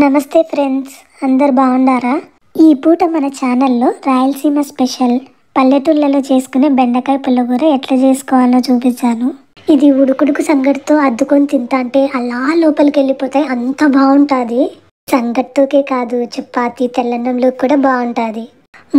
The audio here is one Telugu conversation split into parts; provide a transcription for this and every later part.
నమస్తే ఫ్రెండ్స్, అందరు బాగుండారా? ఈ పూట మన ఛానల్లో రాయలసీమ స్పెషల్ పల్లెటూళ్ళలో చేసుకునే బెండకాయ పుల్లగూర ఎట్లా చేసుకోవాలో చూపించాను. ఇది ఉడుకుడుకు సంగటితో అద్దుకొని తింటాంటే అలా లోపలికి వెళ్ళిపోతాయి, అంత బాగుంటుంది. సంగటితోకే కాదు, చపాతి తెల్లన్నంలో కూడా బాగుంటుంది.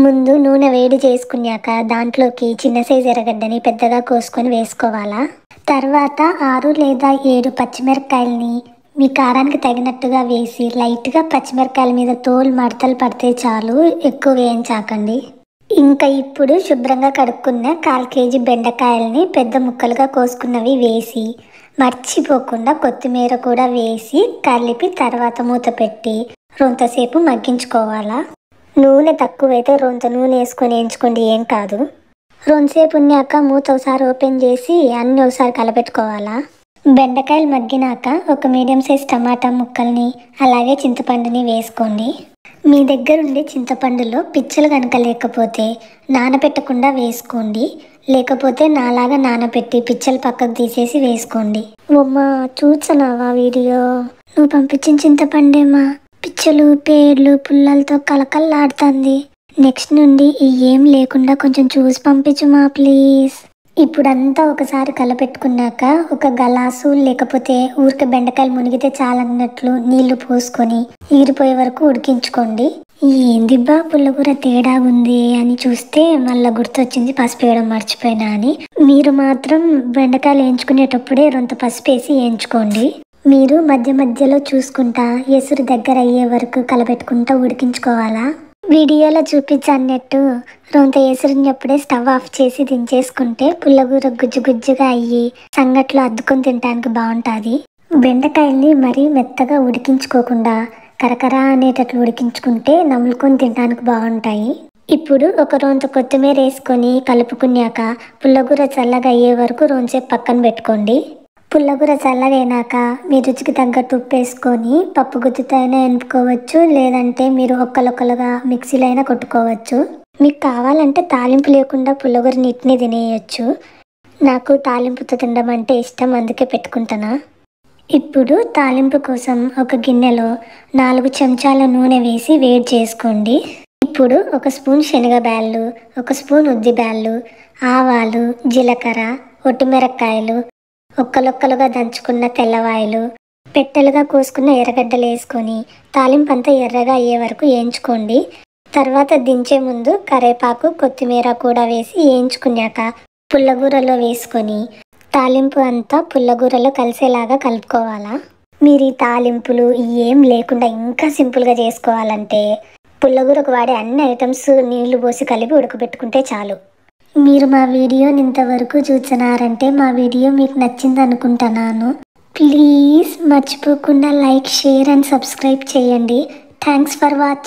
ముందు నూనె వేడి చేసుకున్నాక దాంట్లోకి చిన్న సైజు ఎర్రగడ్డని పెద్దగా కోసుకొని వేసుకోవాలా. తర్వాత 6 లేదా 7 పచ్చిమిరపకాయలని మీ కారానికి తగినట్టుగా వేసి లైట్గా పచ్చిమిరపకాయల మీద తోలు మడతలు పడితే చాలు, ఎక్కువ వేయించాకండి. ఇంకా ఇప్పుడు శుభ్రంగా కడుక్కున్న 1/4 కేజీ బెండకాయలని పెద్ద ముక్కలుగా కోసుకున్నవి వేసి మర్చిపోకుండా కొత్తిమీర కూడా వేసి కలిపి తర్వాత మూత పెట్టి రొంతసేపు మగ్గించుకోవాలా. నూనె తక్కువైతే రొంత నూనె వేసుకొని వేయించుకోండి, ఏం కాదు. రొంతసేపు ఉన్నాక మూత ఒకసారి ఓపెన్ చేసి అన్నీ ఒకసారి కలపెట్టుకోవాలా. బెండకాయలు మగ్గినాక ఒక మీడియం సైజ్ టమాటా ముక్కల్ని అలాగే చింతపండుని వేసుకోండి. మీ దగ్గర ఉండే చింతపండులో పిచ్చలు కనుక లేకపోతే నానబెట్టకుండా వేసుకోండి, లేకపోతే నాలాగా నానబెట్టి పిచ్చలు పక్కకు తీసేసి వేసుకోండి. ఓమ్మా, చూసావా వీడియో? నువ్వు పంపించిన చింతపండేమా పిచ్చలు పేర్లు పుల్లలతో కలకల్లాడుతుంది. నెక్స్ట్ నుండి ఏం లేకుండా కొంచెం చూసి పంపించుమా ప్లీజ్. ఇప్పుడంతా ఒకసారి కలపెట్టుకున్నాక ఒక గలాసు లేకపోతే ఊరికే బెండకాయలు మునిగితే చాలన్నట్లు నీళ్లు పోసుకొని ఈరిపోయే వరకు ఉడికించుకోండి. ఏందిబ్బా పుల్లగూర తేడా ఉంది అని చూస్తే మళ్ళీ గుర్తొచ్చింది పసుపు వేయడం మర్చిపోయినా అని. మీరు మాత్రం బెండకాయలు వేయించుకునేటప్పుడే రొంత పసుపు వేసి వేయించుకోండి. మీరు మధ్య మధ్యలో చూసుకుంటా ఎసురు దగ్గర అయ్యే వరకు కలపెట్టుకుంటా ఉడికించుకోవాలా. వీడియోలో చూపించన్నట్టు రొంత ఎసురున్నప్పుడే స్టవ్ ఆఫ్ చేసి దించేసుకుంటే పుల్లగూర గుజ్జు గుజ్జుగా అయ్యి సంగట్లో అద్దుకొని తినడానికి బాగుంటుంది. బెండకాయల్ని మరీ మెత్తగా ఉడికించుకోకుండా కరకర అనేటట్లు ఉడికించుకుంటే నములుకొని తినడానికి బాగుంటాయి. ఇప్పుడు ఒక రొంత కొత్తిమీర వేసుకొని కలుపుకున్నాక పుల్లగూర చల్లగా అయ్యే వరకు రొంతసేపు పక్కన పెట్టుకోండి. పుల్లగూర చల్లగైనాక మీ రుచికి తగ్గట్టు ఉప్పు వేసుకొని పప్పు గుత్తితో అయినా ఎనుపుకోవచ్చు, లేదంటే మీరు ఒక్కలొక్కలుగా మిక్సీలో అయినా కొట్టుకోవచ్చు. మీకు కావాలంటే తాలింపు లేకుండా పుల్లగూర నీటిని తినేయచ్చు. నాకు తాలింపుతో తినడం అంటే ఇష్టం, అందుకే పెట్టుకుంటానా. ఇప్పుడు తాలింపు కోసం ఒక గిన్నెలో 4 చెంచాల నూనె వేసి వేడి చేసుకోండి. ఇప్పుడు 1 స్పూన్ శనగబ్యాళ్ళు, 1 స్పూన్ ఉద్దిబ్యాళ్ళు, ఆవాలు, జీలకర్ర, ఒట్టిమిరపకాయలు, ఒక్కలొక్కలుగా దంచుకున్న తెల్లవాయలు, పెట్టెలుగా కోసుకున్న ఎర్రగడ్డలు వేసుకొని తాలింపు అంతా ఎర్రగా అయ్యే వరకు వేయించుకోండి. తర్వాత దించే ముందు కరివేపాకు కొత్తిమీర కూడా వేసి వేయించుకున్నాక పుల్లగూరలో వేసుకొని తాలింపు అంతా పుల్లగూరలో కలిసేలాగా కలుపుకోవాలా. మీరు ఈ తాలింపులు ఏం లేకుండా ఇంకా సింపుల్గా చేసుకోవాలంటే పుల్లగూరకు వాడే అన్ని ఐటమ్స్ నీళ్లు పోసి కలిపి ఉడకబెట్టుకుంటే చాలు. మీరు మా వీడియోని ఇంతవరకు చూస్తున్నారంటే మా వీడియో మీకు నచ్చింది అనుకుంటున్నాను. ప్లీజ్ మర్చిపోకుండా లైక్, షేర్ అండ్ సబ్స్క్రైబ్ చేయండి. Thanks for watching.